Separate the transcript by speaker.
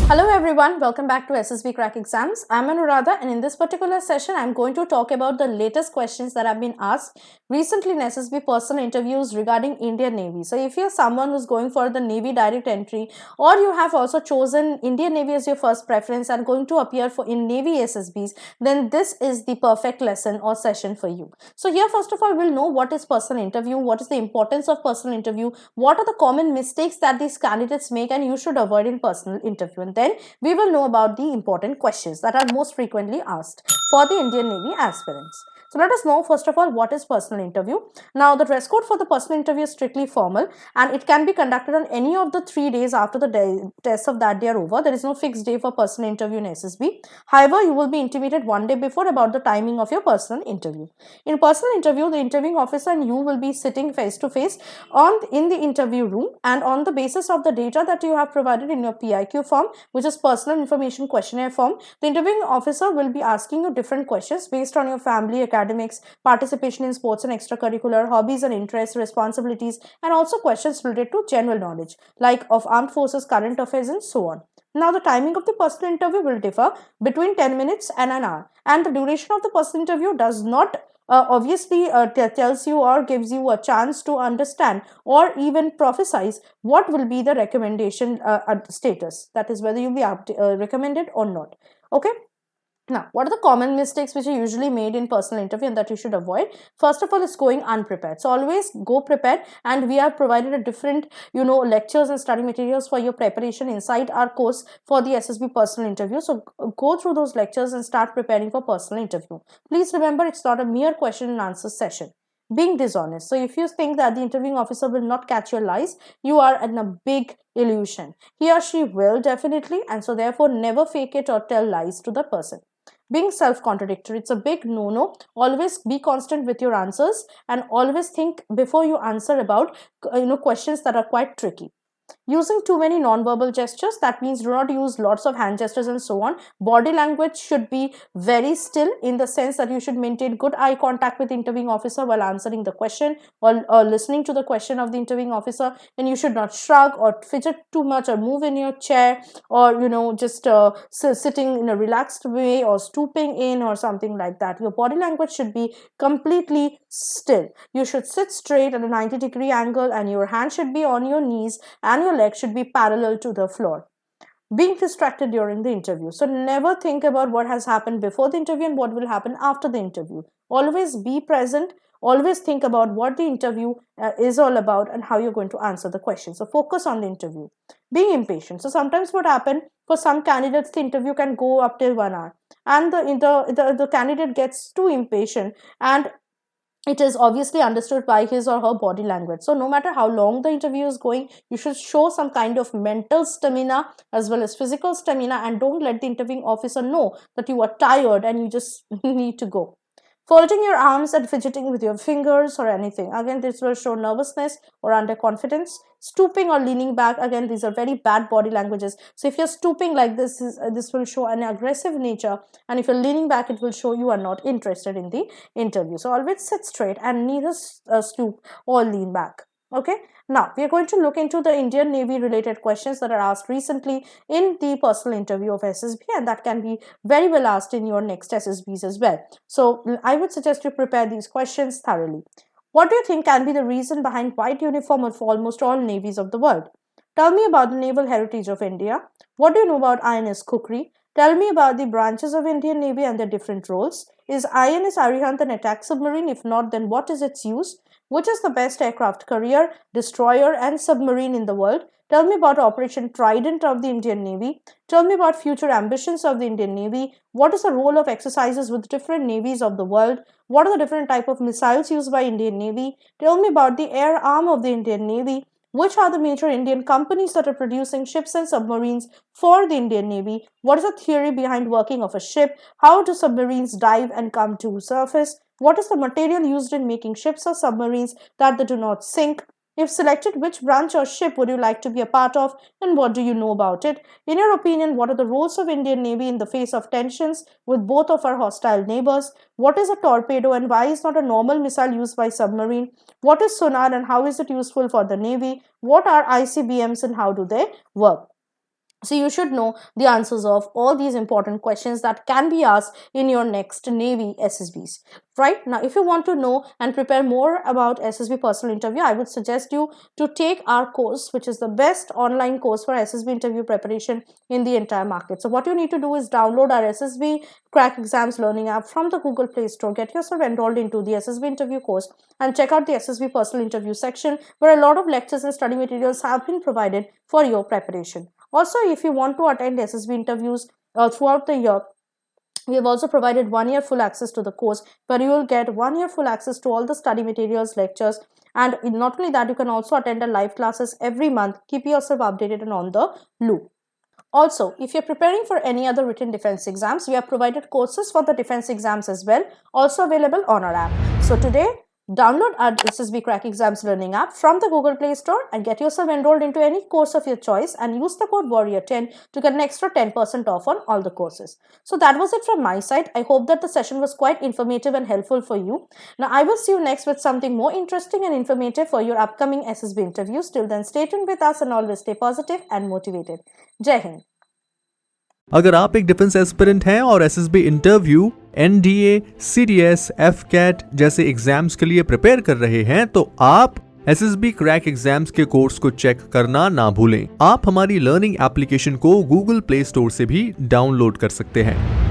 Speaker 1: Hello everyone, welcome back to SSB Crack Exams. I'm Anuradha, and in this particular session I'm going to talk about the latest questions that have been asked recently in SSB personal interviews regarding Indian Navy. So if you're someone who's going for the Navy direct entry, or you have also chosen Indian Navy as your first preference and going to appear for in Navy SSBs, then this is the perfect lesson or session for you. So here first of all we'll know what is personal interview, what is the importance of personal interview, what are the common mistakes that these candidates make and you should avoid in personal interview. And then we will know about the important questions that are most frequently asked for the Indian Navy aspirants. So let us know first of all what is personal interview. Now the dress code for the personal interview is strictly formal and it can be conducted on any of the 3 days after the tests of that day are over. There is no fixed day for personal interview in SSB. However, you will be intimated one day before about the timing of your personal interview. In personal interview, the interviewing officer and you will be sitting face to face in the interview room, and on the basis of the data that you have provided in your PIQ form, which is personal information questionnaire form, the interviewing officer will be asking you different questions based on your family, academics, participation in sports and extracurricular, hobbies and interests, responsibilities, and also questions related to general knowledge like of armed forces, current affairs, and so on. Now, the timing of the personal interview will differ between 10 minutes and an hour, and the duration of the personal interview does not obviously tells you or gives you a chance to understand or even prophesize what will be the recommendation status, that is whether you will be recommended or not. Okay. Now, what are the common mistakes which are usually made in personal interview and that you should avoid? First of all is going unprepared. So always go prepared, and we have provided a different lectures and study materials for your preparation inside our course for the SSB personal interview. So go through those lectures and start preparing for personal interview. Please remember, it's not a mere question and answer session. Being dishonest. So if you think that the interviewing officer will not catch your lies, you are in a big illusion. He or she will definitely, and so therefore never fake it or tell lies to the person. Being self-contradictory, it's a big no-no. Always be constant with your answers and always think before you answer about questions that are quite tricky. Using too many non-verbal gestures, that means do not use lots of hand gestures and so on. Body language should be very still, in the sense that you should maintain good eye contact with the interviewing officer while answering the question or listening to the question of the interviewing officer. And you should not shrug or fidget too much or move in your chair, or just sitting in a relaxed way or stooping in or something like that. Your body language should be completely still. You should sit straight at a 90-degree angle, and your hand should be on your knees and your legs should be parallel to the floor. Being distracted during the interview. So never think about what has happened before the interview and what will happen after the interview. Always be present. Always think about what the interview is all about and how you're going to answer the question. So focus on the interview. Being impatient. So sometimes what happens, for some candidates, the interview can go up till 1 hour, and the candidate gets too impatient, and it is obviously understood by his or her body language. So no matter how long the interview is going, you should show some kind of mental stamina as well as physical stamina, and don't let the interviewing officer know that you are tired and you just need to go. Folding your arms and fidgeting with your fingers or anything, again this will show nervousness or underconfidence. Stooping or leaning back, again these are very bad body languages. So if you're stooping like this, this will show an aggressive nature, and if you're leaning back, it will show you are not interested in the interview. So always sit straight and neither stoop or lean back. Okay, now we are going to look into the Indian Navy related questions that are asked recently in the personal interview of SSB, and that can be very well asked in your next SSBs as well. So I would suggest you prepare these questions thoroughly. What do you think can be the reason behind white uniform of almost all navies of the world? Tell me about the naval heritage of India. What do you know about INS Kukri? Tell me about the branches of Indian Navy and their different roles. Is INS Arihant an attack submarine? If not, then what is its use? Which is the best aircraft carrier, destroyer, and submarine in the world? Tell me about Operation Trident of the Indian Navy. Tell me about future ambitions of the Indian Navy. What is the role of exercises with different navies of the world? What are the different type of missiles used by Indian Navy? Tell me about the air arm of the Indian Navy. Which are the major Indian companies that are producing ships and submarines for the Indian Navy? What is the theory behind working of a ship? How do submarines dive and come to surface? What is the material used in making ships or submarines that they do not sink? If selected, which branch or ship would you like to be a part of, and what do you know about it? In your opinion, what are the roles of Indian Navy in the face of tensions with both of our hostile neighbors? What is a torpedo and why is not a normal missile used by submarine? What is sonar and how is it useful for the Navy? What are ICBMs and how do they work? So you should know the answers of all these important questions that can be asked in your next Navy SSBs. Right now, if you want to know and prepare more about SSB personal interview, I would suggest you to take our course, which is the best online course for SSB interview preparation in the entire market. So what you need to do is download our SSB Crack Exams learning app from the Google Play Store, get yourself enrolled into the SSB interview course, and check out the SSB personal interview section, where a lot of lectures and study materials have been provided for your preparation. Also, if you want to attend SSB interviews throughout the year, we have also provided 1 year full access to the course, where you will get 1 year full access to all the study materials, lectures, and not only that, you can also attend a live classes every month. Keep yourself updated and on the loop. Also, if you're preparing for any other written defense exams, we have provided courses for the defense exams as well, also available on our app. So today, download our SSB Crack Exams learning app from the Google Play Store and get yourself enrolled into any course of your choice, and use the code WARRIOR10 to get an extra 10% off on all the courses. So that was it from my side. I hope that the session was quite informative and helpful for you. Now I will see you next with something more interesting and informative for your upcoming SSB interviews. Till then, stay tuned with us and always stay positive and motivated. Jai Hind.
Speaker 2: अगर आप एक defence aspirant हैं और SSB interview, NDA, CDS, AFCAT जैसे exams के लिए prepare कर रहे हैं, तो आप एसएसबी क्रैक एग्जाम्स के कोर्स को चेक करना ना भूलें। आप हमारी लर्निंग एप्लीकेशन को गूगल प्ले स्टोर से भी डाउनलोड कर सकते हैं।